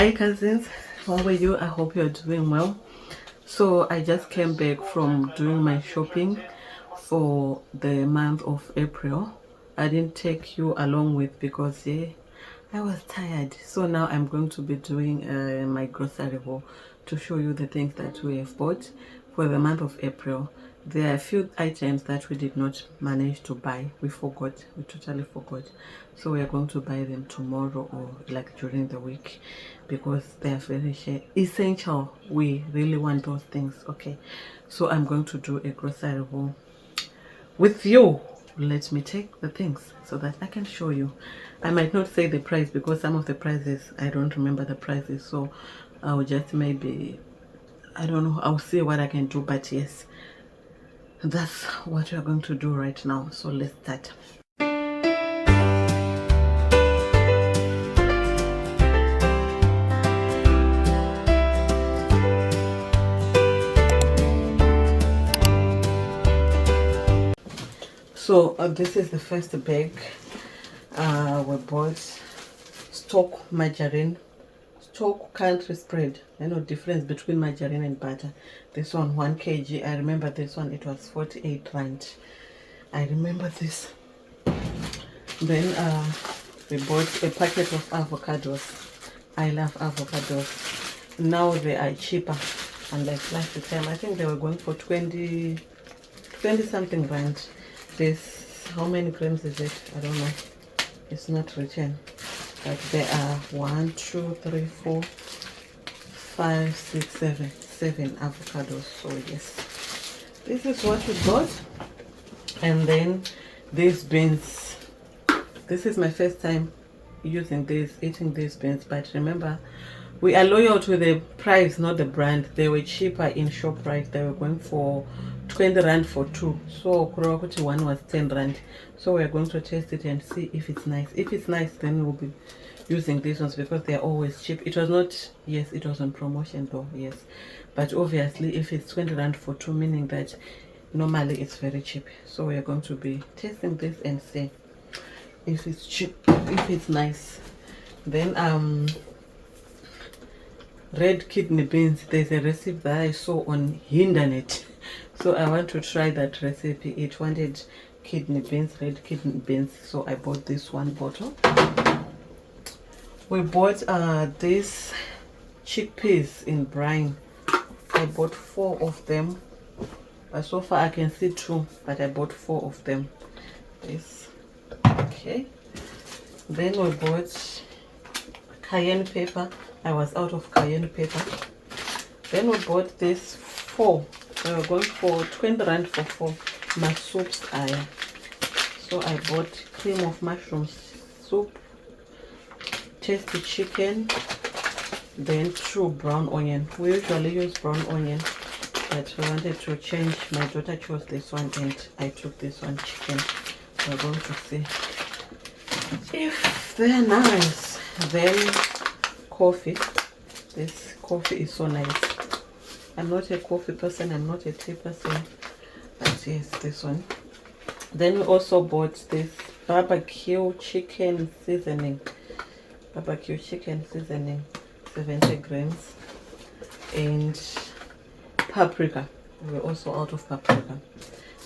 Hi cousins, how are you? I hope you're doing well. So I just came back from doing my shopping for the month of April. I didn't take you along with because I was tired. So now I'm going to be doing my grocery haul to show you the things that we have bought for the month of April. There are a few items that we did not manage to buy. We forgot. We totally forgot. So we are going to buy them tomorrow or like during the week because they are very essential. We really want those things. Okay. So I'm going to do a grocery haul with you. Let me take the things so that I can show you. I might not say the price because some of the prices I don't remember the prices, so I'll just maybe, I don't know, I'll see what I can do. But yes, that's what we're going to do right now. So let's start. So this is the first bag. We bought stock margarine, stock country spread. I know difference between margarine and butter. This one 1 kg. I remember this one, it was 48 rand. I remember this. Then we bought a packet of avocados. I love avocados. Now they are cheaper, unlike last time. I think they were going for 20 something rand. This, how many grams is it? I don't know, it's not written, but there are 1 2 3 4 5 6 7 avocados. So yes, this is what we got. And then these beans, this is my first time using this, eating these beans, but remember we are loyal to the price, not the brand. They were cheaper in ShopRite. They were going for 20 rand for 2. So Kurokuti one was 10 rand. So we are going to test it and see if it's nice. If it's nice, then we'll be using these ones because they are always cheap. It was not, yes, it was on promotion though, yes. But obviously if it's 20 rand for 2, meaning that normally it's very cheap. So we are going to be testing this and see if it's cheap, if it's nice. Then red kidney beans, there's a recipe that I saw on Hindernet, so I want to try that recipe. It wanted kidney beans, red kidney beans, so I bought this one bottle. We bought these chickpeas in brine. I bought 4 of them. So far I can see 2, but I bought 4 of them. This, okay. Then we bought cayenne pepper. I was out of cayenne pepper. Then we bought this 4. We were going for 20 rand for 4. My soups are. So I bought cream of mushrooms soup, tasty chicken, then 2 brown onion. We usually use brown onion, but I wanted to change. My daughter chose this one and I took this one, chicken. We're going to see if they're nice. Then coffee. This coffee is so nice. I'm not a coffee person, I'm not a tea person, but yes, this one. Then we also bought this barbecue chicken seasoning. Barbecue chicken seasoning, 70 grams, and paprika. We're also out of paprika.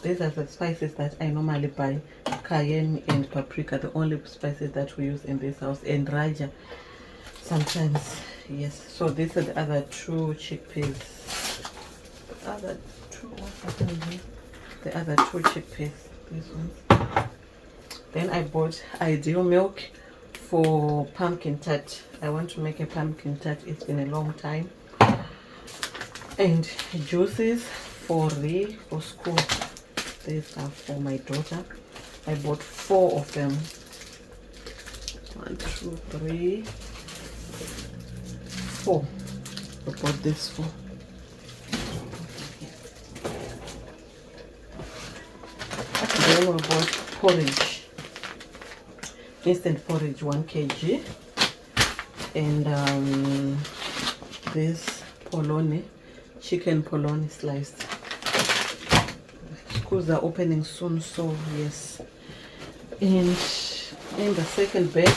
These are the spices that I normally buy: cayenne and paprika, the only spices that we use in this house, and raja sometimes. Yes, so these are the other 2 chickpeas. The other 2, what's happening here? The other 2 chickpeas, these ones. Then I bought ideal milk for pumpkin tart. I want to make a pumpkin tart. It's been a long time. And juices for school. These are for my daughter. I bought 4 of them. 1 2 3 4. I bought this 4. Then we bought porridge, instant porridge, 1 kg, and this polony, chicken polony sliced. Schools are opening soon, so yes. And in the second bag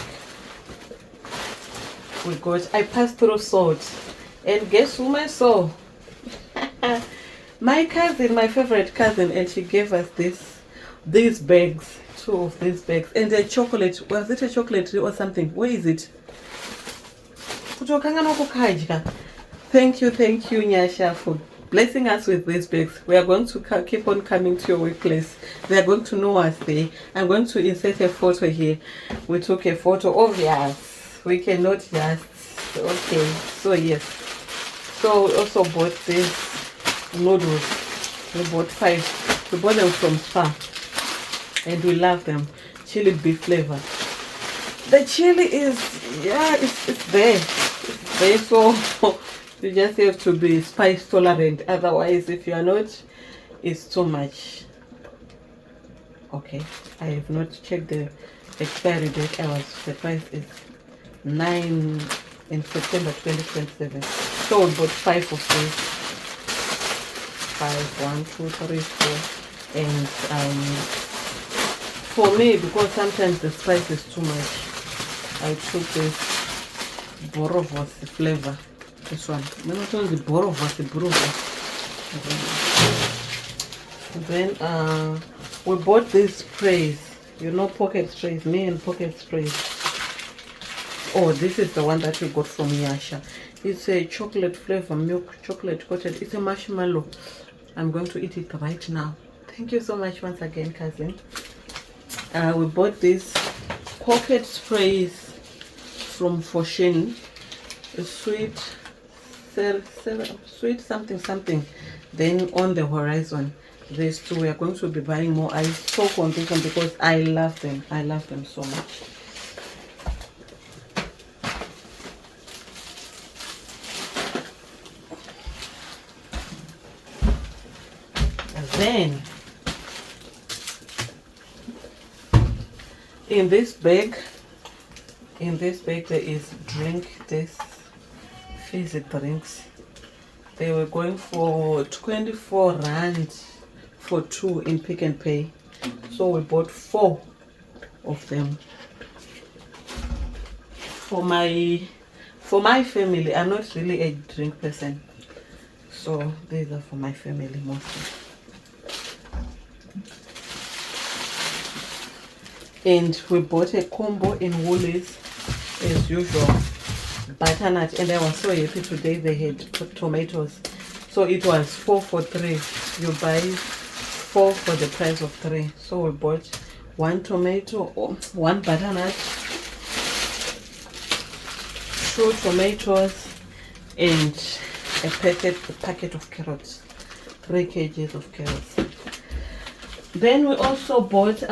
we got, I passed through salt, and guess whom I saw? My cousin, my favorite cousin, and she gave us these bags, 2 of these bags, and a chocolate. Was it a chocolate or something? Where is it? Thank you, Nyasha, for blessing us with these bags. We are going to keep on coming to your workplace. They are going to know us there. I'm going to insert a photo here. We took a photo of us. We cannot just. Okay, so yes. So we also bought these noodles. We bought 5. We bought them from Spa, and we love them. Chili beef flavor. The chili is, yeah, it's there. It's there, so you just have to be spice tolerant. Otherwise, if you are not, it's too much. Okay, I have not checked the expiry date. The price is 9 in September 2027. So we bought 5 of these. 5, 1, 2, 3, 4. And for me, because sometimes the spice is too much, I took this Borovos flavor. This one. The Borovos. Then we bought these sprays. You know, pocket sprays. Me and pocket sprays. Oh, this is the one that we got from Yasha. It's a chocolate flavor, milk chocolate coated. It's a marshmallow. I'm going to eat it right now. Thank you so much once again, cousin. We bought these pocket sprays from Foshin. Sweet something. Then on the horizon, these 2 we are going to be buying more. I spoke on this one because I love them. I love them so much. Then in this bag there is this fizzy drinks. They were going for 24 rand for 2 in Pick and Pay, so we bought 4 of them for my family. I'm not really a drink person, so these are for my family mostly. And we bought a combo in Woolies as usual, butternut, and I was so happy today they had tomatoes, so it was 4 for 3. You buy 4 for the price of 3. So we bought 1 tomato, 1 butternut, 2 tomatoes, and a packet of carrots, 3 kgs of carrots. Then we also bought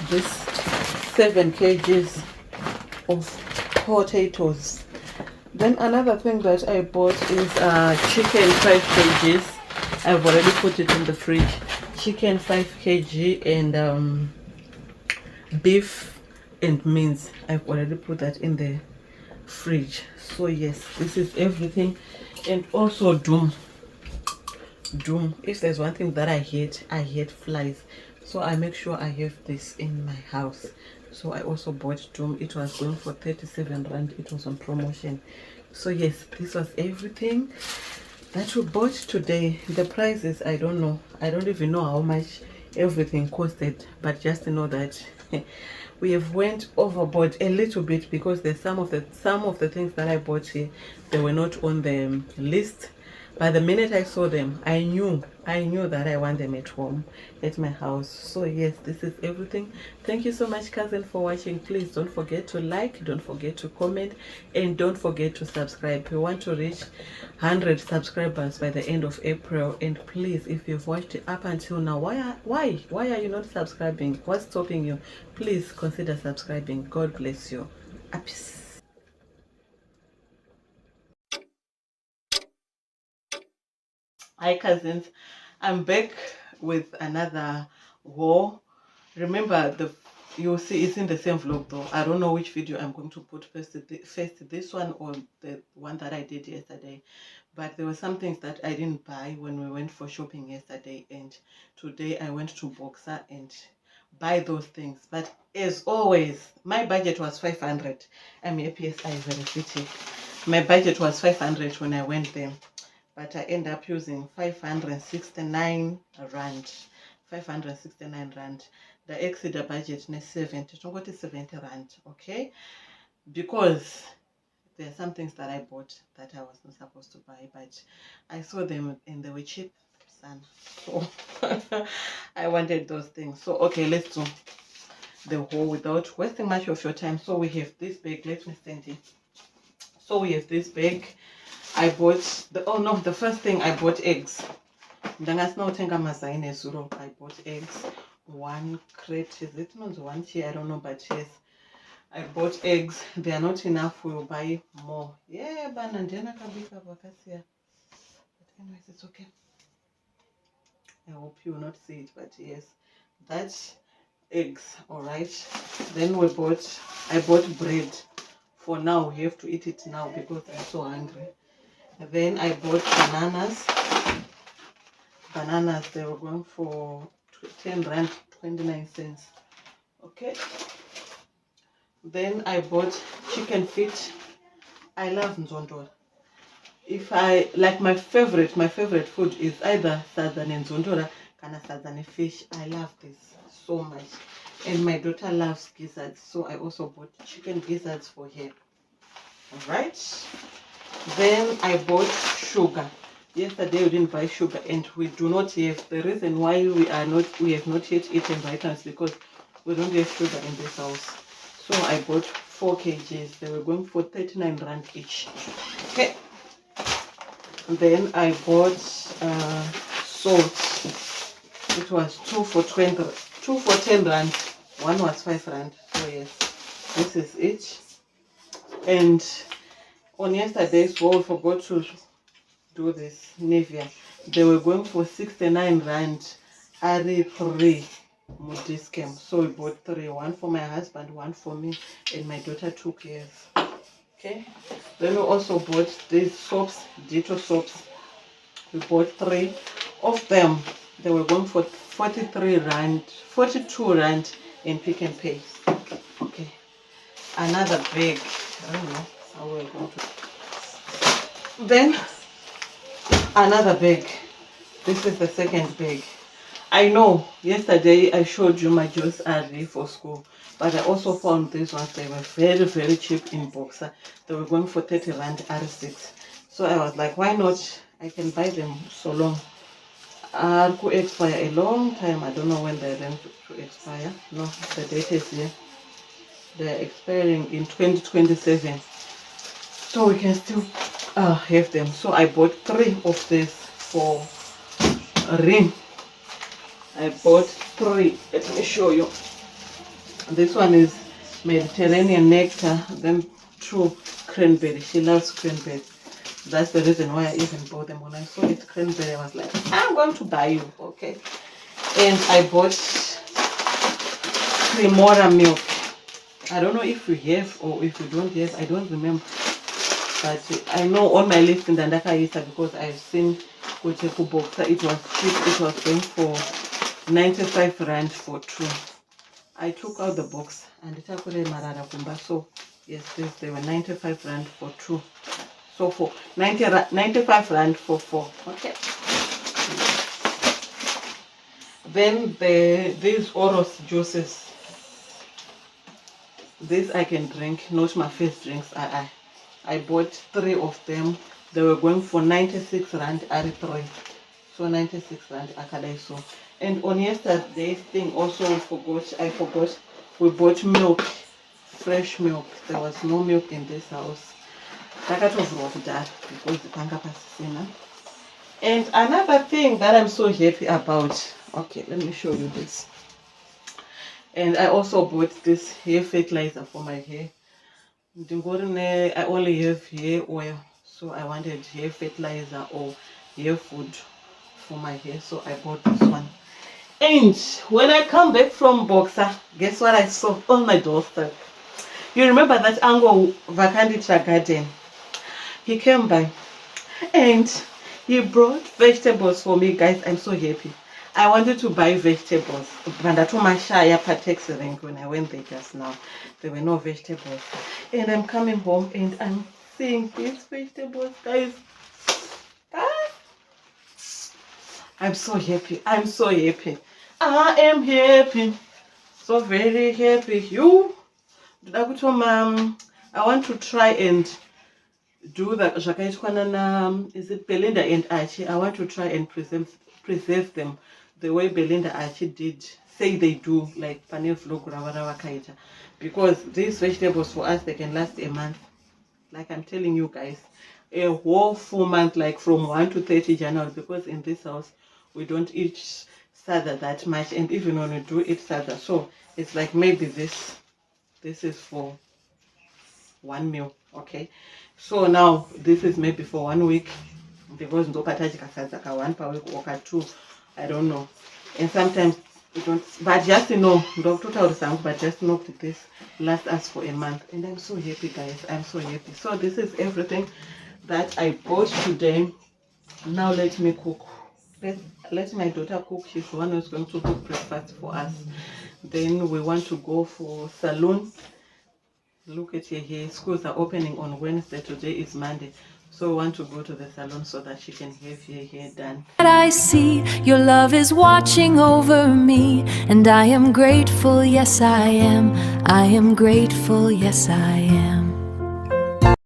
this 7 kgs of potatoes. Then another thing that I bought is chicken 5 kgs. I've already put it in the fridge. Chicken 5 kg and beef and mince. I've already put that in the fridge. So yes, this is everything. And also doom. If there's one thing that I hate flies. So I make sure I have this in my house. So I also bought doom. It was going for 37 rand. It was on promotion. So yes, this was everything that we bought today. The prices, I don't know. I don't even know how much everything costed, but just to know that we have went overboard a little bit, because there's some of the things that I bought here, they were not on the list. But the minute I saw them, I knew that I want them at home, at my house. So yes, this is everything. Thank you so much, cousin, for watching. Please don't forget to like, don't forget to comment, and don't forget to subscribe. We want to reach 100 subscribers by the end of April. And please, if you've watched it up until now, why are you not subscribing? What's stopping you? Please consider subscribing. God bless you. Peace. Hi cousins, I'm back with another haul. Remember, you'll see it's in the same vlog though. I don't know which video I'm going to put first, this one or the one that I did yesterday. But there were some things that I didn't buy when we went for shopping yesterday, and today I went to Boxer and buy those things. But as always, my budget was 500. I'm happy as I very. My budget was 500 when I went there, but I end up using 569 rand. 569 rand. The exceed the budget ne 70. Don't go to 70 rand, okay? Because there are some things that I bought that I was not supposed to buy, but I saw them and they were cheap, son. So I wanted those things. So okay, let's do the haul without wasting much of your time. So we have this bag. Let me stand here. So we have this bag. I bought the first thing I bought eggs. I bought eggs. One crate, is it not one chair? I don't know, but yes, I bought eggs. They are not enough. We'll buy more. Yeah, but anyways, it's okay. I hope you will not see it, but yes, that's eggs. All right. Then I bought bread. For now, we have to eat it now because I'm so hungry. Then I bought bananas. Bananas, they were going for 10 rand 29 cents. Okay. Then I bought chicken feet. I love nzondora. If I like my favorite food is either sazan and nzondora kana sazan fish. I love this so much. And my daughter loves gizzards, so I also bought chicken gizzards for her. Alright. Then I bought sugar. Yesterday we didn't buy sugar, and we do not have. The reason why we have not yet eaten right now is because we don't have sugar in this house. So I bought 4 kgs. They were going for 39 rand each. Okay. Then I bought salt. It was 2 for 10 rand. One was 5 rand. So yes, this is it. And on yesterday's wall, we forgot to do this Nivea. They were going for 69 rand. R3 Modiscam. So we bought 3. One for my husband, one for me, and my daughter took hers. Okay. Then we also bought these soaps, Ditto soaps. We bought 3 of them. They were going for 42 rand in Pick and Pay. Okay. Another bag. I don't know how we're going to. Then another bag. This is the second bag. I know yesterday I showed you my juice ready for school, but I also found these ones. They were very, very cheap in Boxer. They were going for 30 rand R6. So I was like, why not? I can buy them so long. Could expire a long time. I don't know when they're going to expire. No, the date is here. They're expiring in 2027. So we can still have them. So I bought 3 of this for a ring. I bought 3. Let me show you. This one is Mediterranean nectar, then 2 cranberry. She loves cranberry. That's the reason why I even bought them. When I saw it cranberry, I was like, I'm going to buy you, okay? And I bought Cremora milk. I don't know if you have or if you don't have. I don't remember. But I know on my list in the Ndaka Isa because I've seen Koteku Boxer. It was cheap. It was going for 95 rand for 2. I took out the box and it actually marara kumba. So yes, they were 95 rand for 2. So for 95 rand for 4. Okay. Then these Oros juices. This I can drink, not my first drinks. I bought 3 of them. They were going for 96 rand R3. So 96 rand akadaiso. And on yesterday's thing also I forgot we bought milk, fresh milk. There was no milk in this house. Because the tanka pasina. And another thing that I'm so happy about. Okay, let me show you this. And I also bought this hair fertilizer for my hair. I only have hair oil, so I wanted hair fertilizer or hair food for my hair, so I bought this one. And when I come back from Boxer, guess what I saw on my doorstep? You remember that Ango Vakanditra garden? He came by and he brought vegetables for me, guys. I'm so happy. I wanted to buy vegetables. Vandatumashaya Patex rank when I went there just now. There were no vegetables. And I'm coming home and I'm seeing these vegetables, guys. Ah, I'm so happy. I'm so happy. I am happy. So very happy. You? I want to try and do that. Is it Belinda and Archie? I want to try and preserve them the way Belinda Archie did. Say they do, like paneer kaita. Because these vegetables for us, they can last a month. Like I'm telling you guys, a whole full month, like from 1 to 30 January. Because in this house, we don't eat sada that much, and even when we do eat sada, so it's like maybe this is for 1 meal. Okay, so now this is maybe for 1 week, because no patajika sadaka 1 per week or 2, I don't know. And sometimes we don't, but just know, but just know that this lasts us for a month. And I'm so happy, guys. I'm so happy. So this is everything that I bought today. Now let me cook. Let my daughter cook. She's the one who's going to cook breakfast for us. Then we want to go for salon. Look at your hair. Schools are opening on Wednesday. Today is Monday. So we want to go to the salon so that she can have your hair done. I see your love is watching over me, and I am grateful, yes I am. I am grateful, yes I am.